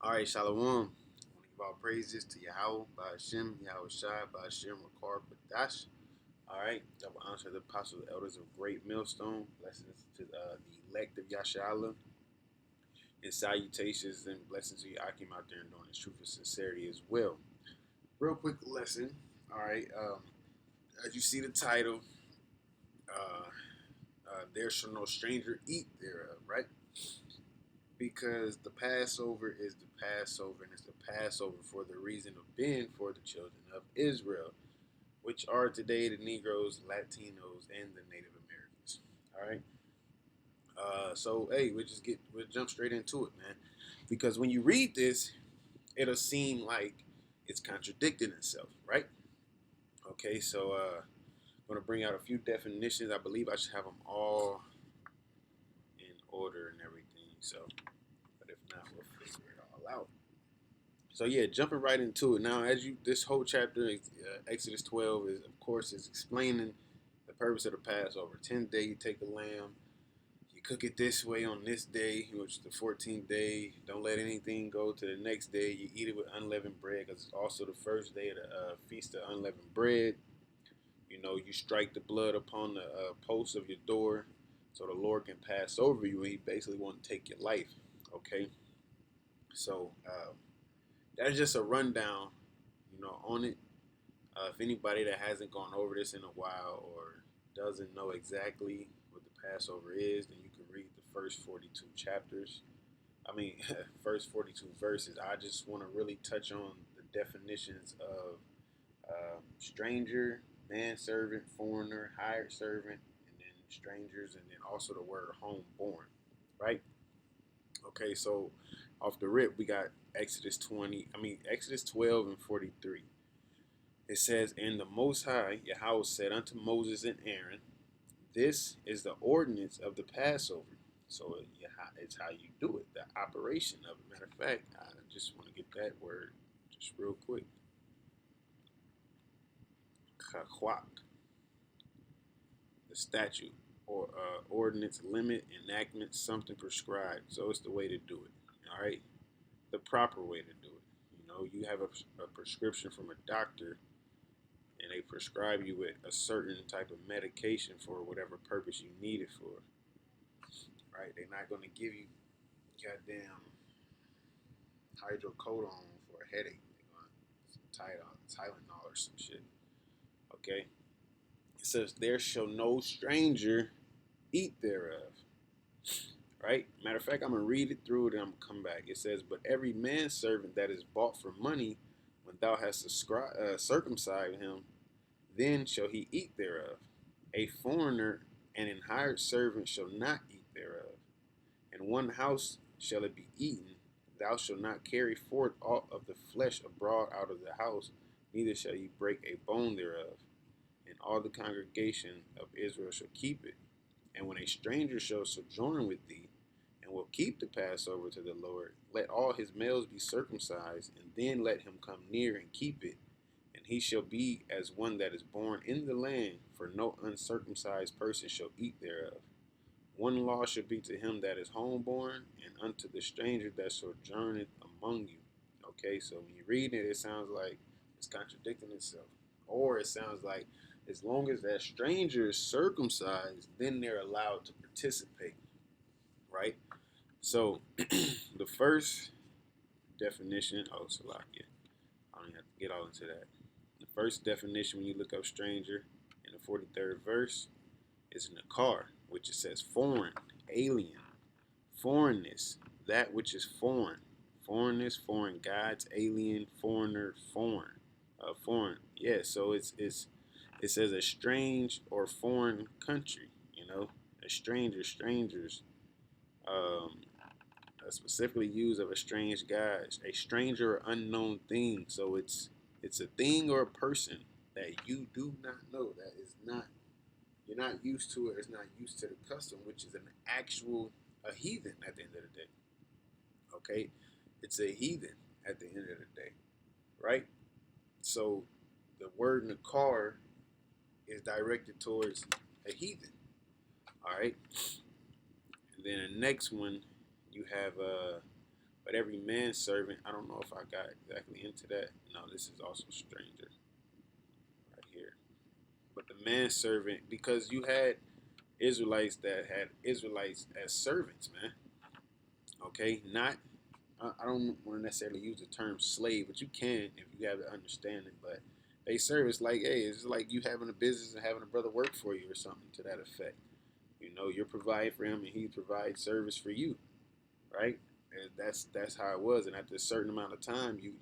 All right, Shalom. I want to give all praises to Yahawah, bahasham, Yahawashi, bahasham, qadash. All right, double honor to the apostles, elders of Great Millstone. Blessings to the elect of Yashala, and salutations and blessings to you, Akim, out there and doing this truth and sincerity as well. Real quick lesson. All right, as you see the title, uh, there shall no stranger eat thereof, right? Because the Passover is the Passover, and it's the Passover for the reason of being for the children of Israel, which are today the Negroes, Latinos, and the Native Americans. All right. So hey, we'll jump straight into it, man. Because when you read this, it'll seem like it's contradicting itself, right? Okay, so I'm gonna bring out a few definitions. I believe I should have them all in order and everything. So, but if not, we'll figure it all out. So yeah, jumping right into it now. This whole chapter, Exodus 12, is explaining the purpose of the Passover. 10th day, you take a lamb, you cook it this way on this day, which is the 14th day. Don't let anything go to the next day. You eat it with unleavened bread, because it's also the first day of the feast of unleavened bread. You know, you strike the blood upon the post of your door, so the Lord can pass over you, and He basically want to take your life. Okay, so that's just a rundown, on it. If anybody that hasn't gone over this in a while or doesn't know exactly what the Passover is, then you can read the first 42 chapters. I mean, first 42 verses. I just want to really touch on the definitions of stranger, manservant, foreigner, hired servant, and then strangers, and then also the word homeborn, right? Okay, so off the rip, we got Exodus 12 and 43. It says, "And the Most High, Yahawah, said unto Moses and Aaron, This is the ordinance of the Passover." So it's how you do it, the operation of it. Matter of fact, I just want to get that word just real quick. Chachwak, the statute, or ordinance, limit, enactment, something prescribed. So it's the way to do it. All right, the proper way to do it. You have a prescription from a doctor, and they prescribe you with a certain type of medication for whatever purpose you need it for. Right? They're not going to give you goddamn hydrocodone for a headache. They're going to Tylenol or some shit. Okay? It says, "There shall no stranger eat thereof." Right? Matter of fact, I'm going to read it through it and I'm going to come back. It says, "But every manservant that is bought for money, when thou hast circumcised him, then shall he eat thereof. A foreigner and an hired servant shall not eat thereof. In one house shall it be eaten. Thou shalt not carry forth aught of the flesh abroad out of the house, neither shall ye break a bone thereof. And all the congregation of Israel shall keep it. And when a stranger shall sojourn with thee, and will keep the Passover to the Lord, let all his males be circumcised, and then let him come near and keep it. And he shall be as one that is born in the land, for no uncircumcised person shall eat thereof. One law shall be to him that is homeborn, and unto the stranger that sojourneth among you. Okay, so when you read it, it sounds like it's contradicting itself. Or it sounds like as long as that stranger is circumcised, then they're allowed to participate, right? So the first definition, Salakia, I don't even have to get all into that. The first definition when you look up stranger in the 43rd verse is nakar, which it says foreign, alien, foreignness, that which is foreign, foreignness, foreign gods, alien, foreigner, foreign. Yeah, so it says a strange or foreign country. A stranger, strangers. Um, specifically used of a strange god, a stranger or unknown thing. So it's a thing or a person that you do not know, that is not, you're not used to it, it's not used to the custom, which is a heathen at the end of the day. Okay, it's a heathen at the end of the day, right? So the word nakar is directed towards a heathen. All right, and then the next one you have But every manservant, I don't know if I got exactly into that. No, this is also stranger right here. But the manservant, because you had Israelites that had Israelites as servants, man. Okay, not I don't want to necessarily use the term slave, but you can if you have the understanding. But they serve, it's like, hey, it's like you having a business and having a brother work for you or something to that effect. You know, you're providing for him and he provides service for you, right? And that's how it was. And after a certain amount of time, you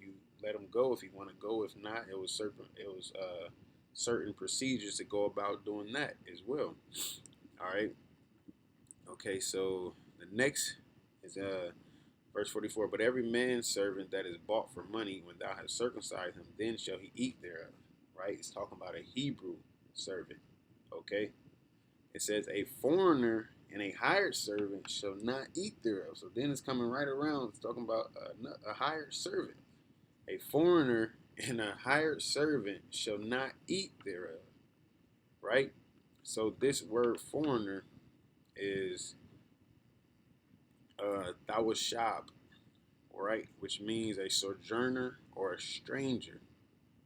let him go if he want to go. If not, it was certain procedures to go about doing that as well. All right. Okay. So the next is verse 44. But every man servant that is bought for money, when thou hast circumcised him, then shall he eat thereof. Right. It's talking about a Hebrew servant. Okay. It says a foreigner and a hired servant shall not eat thereof. So then it's coming right around. It's talking about a hired servant. A foreigner and a hired servant shall not eat thereof. Right? So this word foreigner is thawashab, right? Which means a sojourner or a stranger.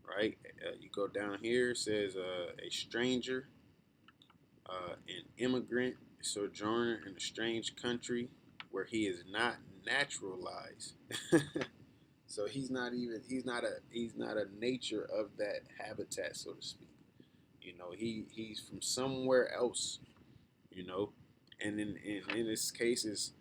Right? You go down here, it says a stranger, an immigrant, sojourner in a strange country where he is not naturalized. So he's not a nature of that habitat, so to speak. You know, he's from somewhere else. You know, and in this case is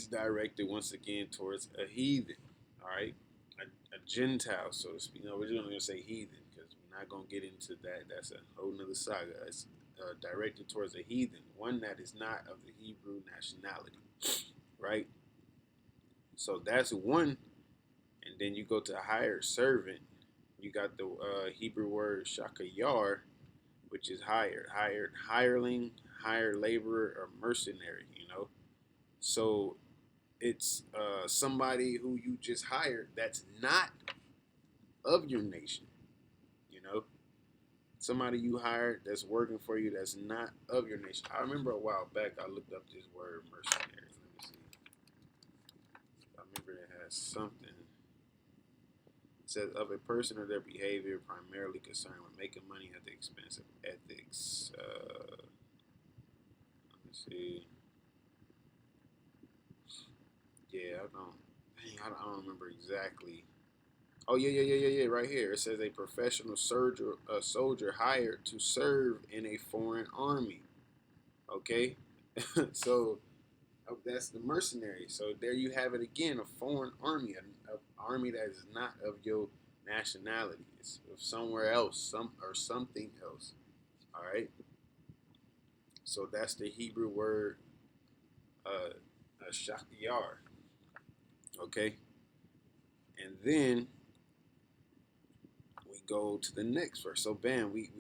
directed once again towards a heathen. All right, a Gentile, so to speak. No, we're just gonna say heathen because we're not gonna get into that. That's a whole nother saga. It's directed towards a heathen, one that is not of the Hebrew nationality, right? So that's one. And then you go to hired servant. You got the Hebrew word shakayar, which is hired hireling, hired laborer, or mercenary. You know, so it's somebody who you just hired that's not of your nation. You know, somebody you hired that's working for you that's not of your nation. I remember a while back I looked up this word mercenary. Let me see. I remember it has something. It says of a person or their behavior primarily concerned with making money at the expense of ethics. Let me see. Yeah, I don't. Dang, I don't remember exactly. Oh yeah. Right here it says a professional soldier, a soldier hired to serve in a foreign army. Okay, so that's the mercenary. So there you have it again, a foreign army, an army that is not of your nationality. It's of somewhere else, something else. All right. So that's the Hebrew word shakiyar. Okay. And then we go to the next verse. So bam, we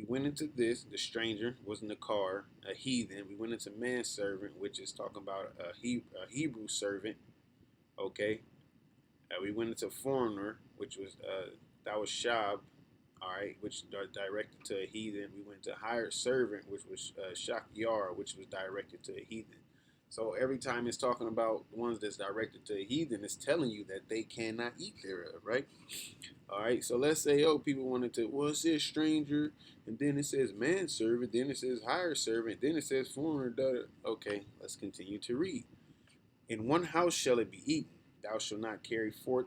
went into this. The stranger was in the car, a heathen. We went into manservant, which is talking about a Hebrew servant. Okay. We went into foreigner, which was that was shab, all right, which directed to a heathen. We went to hired servant, which was shakyar, which was directed to a heathen. So every time it's talking about the ones that's directed to a heathen, it's telling you that they cannot eat thereof, right? All right. So let's say, oh, people wanted to, well, it says stranger, and then it says manservant, then it says hired servant, then it says foreigner. Okay, let's continue to read. In one house shall it be eaten. Thou shalt not carry forth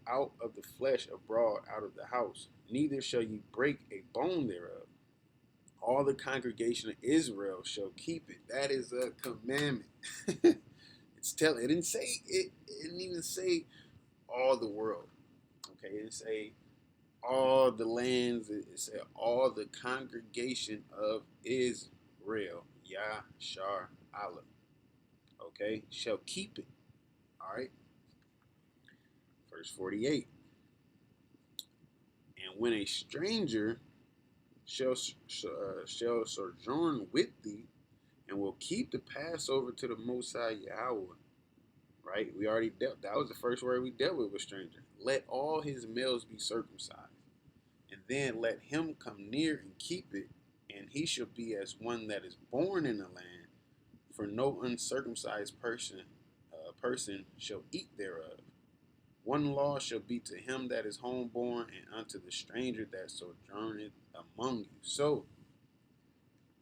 out of the flesh abroad out of the house, neither shall you break a bone thereof. All the congregation of Israel shall keep it. That is a commandment. It's telling. It didn't say it. It didn't even say all the world. Okay, it didn't say all the lands. It said all the congregation of Israel. Yah Shar Allah. Okay, shall keep it. All right. Verse 48. And when a stranger shall sojourn with thee, and will keep the Passover to the Most High Yahawah. Right? We already dealt. That was the first word we dealt with stranger. Let all his males be circumcised, and then let him come near and keep it, and he shall be as one that is born in the land. For no uncircumcised person shall eat thereof. One law shall be to him that is homeborn, and unto the stranger that sojourneth among you. So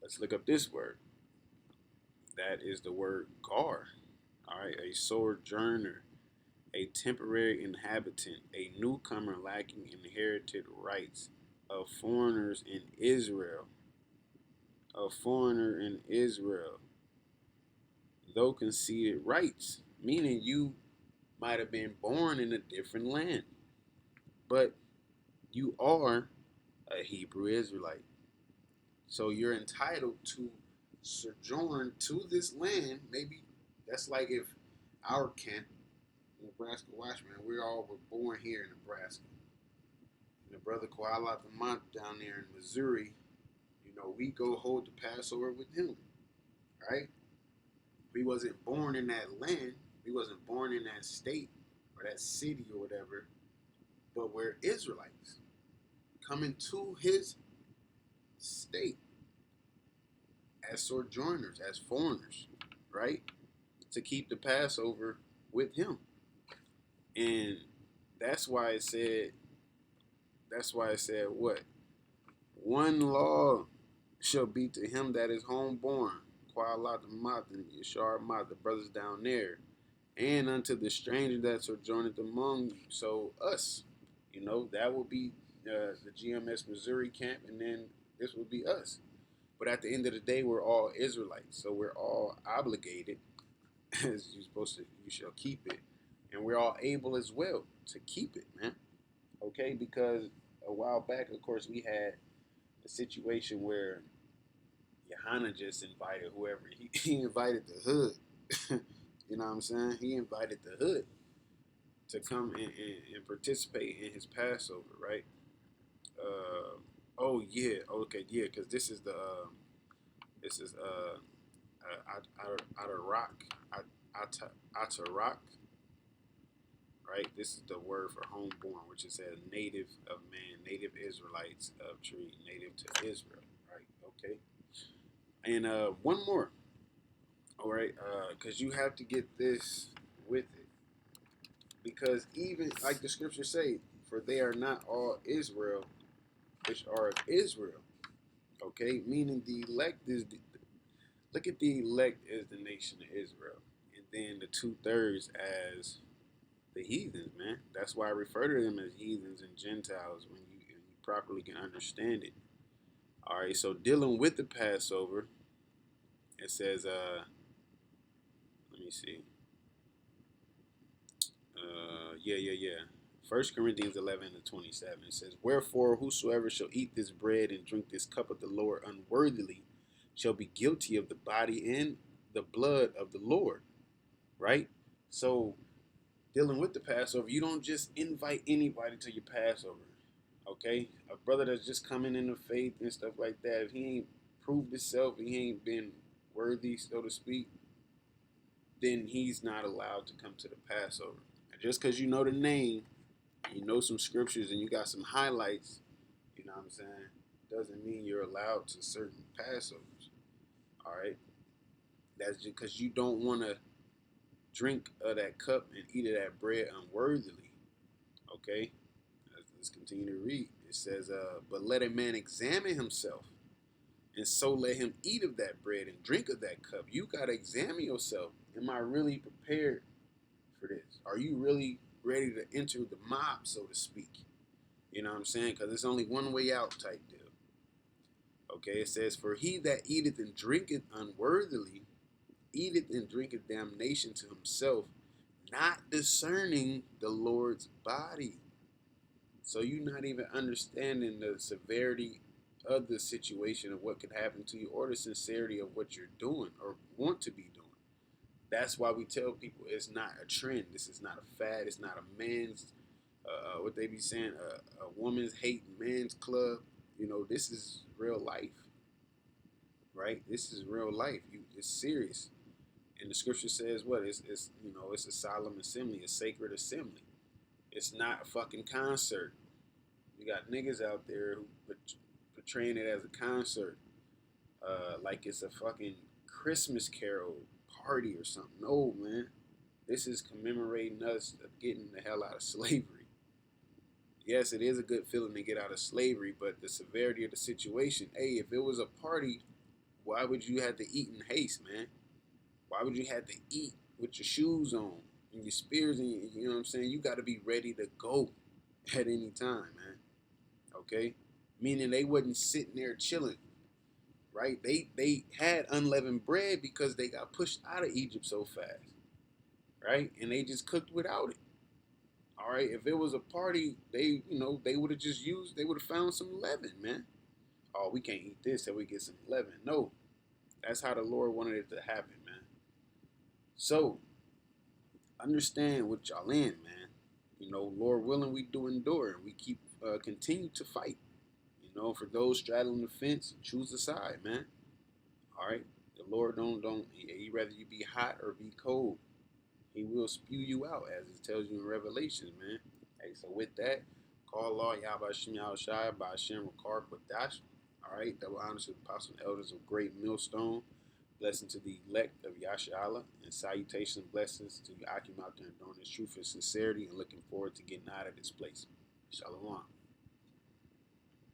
let's look up this word. That is the word gar. All right, a sojourner, a temporary inhabitant, a newcomer lacking inherited rights, of foreigners in Israel. A foreigner in Israel, though conceded rights, meaning you might have been born in a different land, but you are a Hebrew Israelite. So you're entitled to sojourn to this land. Maybe that's like if our Kent, Nebraska Watchman, we all were born here in Nebraska. And the brother Koala Mont down there in Missouri, we go hold the Passover with him, right? We wasn't born in that land. We wasn't born in that state or that city or whatever, but we're Israelites coming to his state as sojourners, as foreigners, right? To keep the Passover with him. And that's why it said what? One law shall be to him that is homeborn. Qualat and Yashar Mat, the brothers down there. And unto the stranger that sojourneth among you. So us, that will be the GMS Missouri camp, and then this will be us. But at the end of the day, we're all Israelites, so we're all obligated, as you shall keep it, and we're all able as well to keep it, man. Okay, because a while back, of course, we had a situation where Johanna just invited whoever he invited the hood. You know what I'm saying? He invited the hood to come and participate in his Passover, right? Oh yeah, okay, yeah, because this is Atarak, Atarak, right? This is the word for homeborn, which is a native of man, native Israelites of tree, native to Israel, right? Okay, and one more, all right, because you have to get this with it, because even like the scriptures say, for they are not all Israel, which are of Israel. Okay, meaning the elect look at the elect as the nation of Israel, and then the 2/3 as the heathens, man. That's why I refer to them as heathens and Gentiles when you properly can understand it. All right, so dealing with the Passover, it says, let me see, yeah. 1 Corinthians 11:27. It says, wherefore whosoever shall eat this bread and drink this cup of the Lord unworthily shall be guilty of the body and the blood of the Lord. Right? So dealing with the Passover, you don't just invite anybody to your Passover. Okay? A brother that's just coming in the faith and stuff like that, if he ain't proved himself, he ain't been worthy, so to speak, then he's not allowed to come to the Passover. And just because you know the name, you know some scriptures, and you got some highlights, you know what I'm saying, doesn't mean you're allowed to certain Passovers. All right? That's just because you don't want to drink of that cup and eat of that bread unworthily. Okay? Let's continue to read. It says, but let a man examine himself, and so let him eat of that bread and drink of that cup. You got to examine yourself. Am I really prepared for this? Are you really ready to enter the mob, so to speak? You know what I'm saying? Because it's only one way out type deal. Okay, it says, for he that eateth and drinketh unworthily, eateth and drinketh damnation to himself, not discerning the Lord's body. So you're not even understanding the severity of the situation of what could happen to you, or the sincerity of what you're doing or want to be doing. That's why we tell people it's not a trend. This is not a fad. It's not a man's, what they be saying, a woman's hate man's club. This is real life, right? This is real life. It's serious. And the scripture says what? It's a solemn assembly, a sacred assembly. It's not a fucking concert. You got niggas out there who portraying it as a concert, like it's a fucking Christmas carol party or something. No, man. This is commemorating us of getting the hell out of slavery. Yes, it is a good feeling to get out of slavery, but the severity of the situation, hey, if it was a party, why would you have to eat in haste, man? Why would you have to eat with your shoes on and your spears and you know what I'm saying? You got to be ready to go at any time, man. Okay? Meaning they wasn't sitting there chilling, right? They had unleavened bread because they got pushed out of Egypt so fast, right? And they just cooked without it. All right, if it was a party, they would have just used, they would have found some leaven, man. Oh, we can't eat this, so we get some leaven. No, that's how the Lord wanted it to happen, man. So understand what y'all in, man. Lord willing, we do endure, and we keep continue to fight. For those straddling the fence, choose a side, man. All right, the Lord don't. He rather you be hot or be cold. He will spew you out, as it tells you in Revelations, man. Hey, so with that, call law Yahawashi Yahawashi bahasham qadash. All right, double honors to the apostles and elders of Great Millstone. Blessing to the elect of Yahawah, and salutations and blessings to you Akim out there doing this truth and sincerity, and looking forward to getting out of this place. Shalom.